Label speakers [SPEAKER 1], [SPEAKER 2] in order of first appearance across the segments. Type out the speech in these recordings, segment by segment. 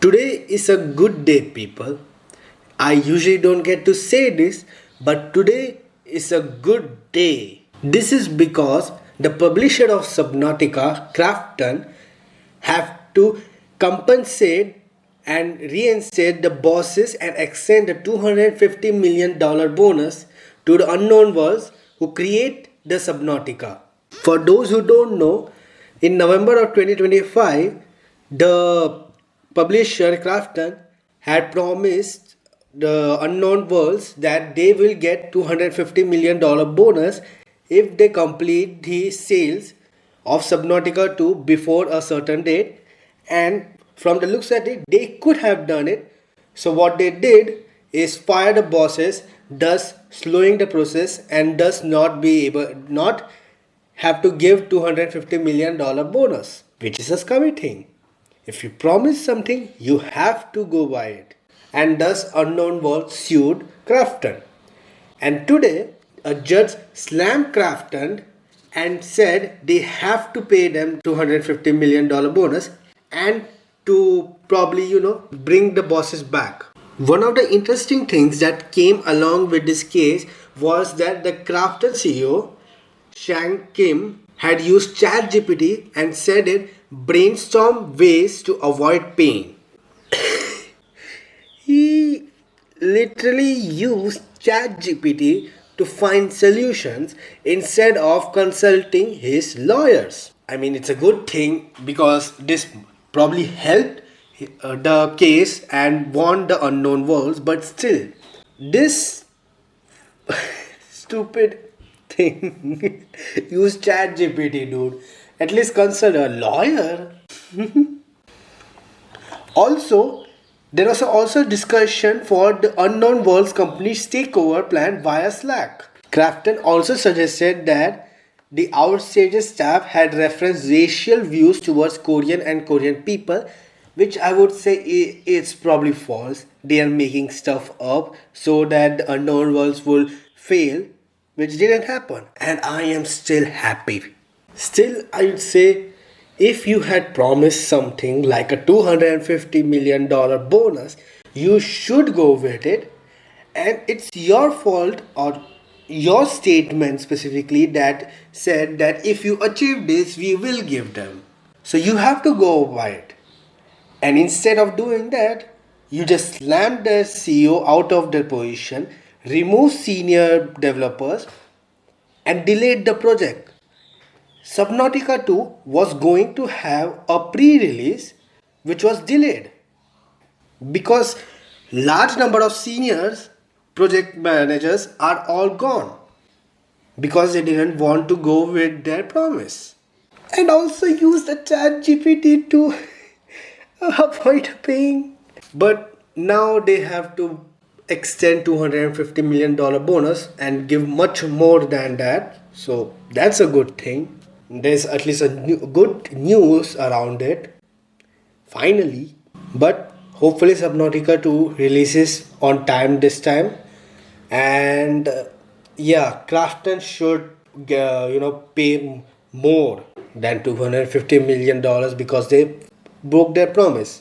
[SPEAKER 1] Today is a good day, people. I usually don't get to say this, but today is a good day. This is because the publisher of Subnautica, Krafton, have to compensate and reinstate the bosses and extend the $250 million bonus to the unknown worlds who create the Subnautica. For those who don't know, in November of 2025, the publisher Krafton had promised the unknown worlds that they will get $250 million bonus if they complete the sales of Subnautica 2 before a certain date, and from the looks at it they could have done it. So what they did is fire the bosses, thus slowing the process and thus not have to give $250 million bonus, which is a scummy thing. If you promise something, you have to go by it. And thus Unknown World sued Krafton. And today, a judge slammed Krafton and said they have to pay them $250 million bonus and to probably, bring the bosses back. One of the interesting things that came along with this case was that the Krafton CEO, Shang Kim, had used ChatGPT and said it brainstorm ways to avoid pain. He literally used ChatGPT to find solutions instead of consulting his lawyers. I mean, it's a good thing because this probably helped the case and won the unknown worlds, but still, this stupid thing use ChatGPT, dude. At least consult a lawyer. Also, there was also discussion for the unknown worlds company's takeover plan via Slack. Krafton also suggested that the outstage staff had referenced racial views towards Korean and Korean people, which I would say it's probably false. They are making stuff up so that the unknown worlds will fail, which didn't happen, and I am still happy. Still, I would say if you had promised something like a $250 million bonus, you should go with it, and it's your fault or your statement specifically that said that if you achieve this, we will give them. So you have to go by it. And instead of doing that, you just slammed the CEO out of their position, removed senior developers, and delayed the project. Subnautica 2 was going to have a pre-release which was delayed because large number of seniors project managers are all gone because they didn't want to go with their promise, and also use the chat GPT to avoid paying. But now they have to extend $250 million bonus and give much more than that, so that's a good thing. There's at least a good news around it finally. But hopefully Subnautica 2 releases on time this time, and yeah, Krafton should pay more than $250 million because they broke their promise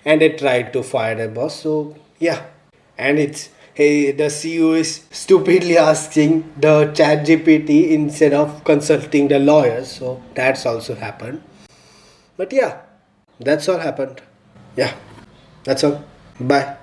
[SPEAKER 1] and they tried to fire their boss. So yeah, and it's, hey, the CEO is stupidly asking the chat GPT instead of consulting the lawyers, so that's also happened. But yeah, that's all happened. Yeah, that's all. Bye.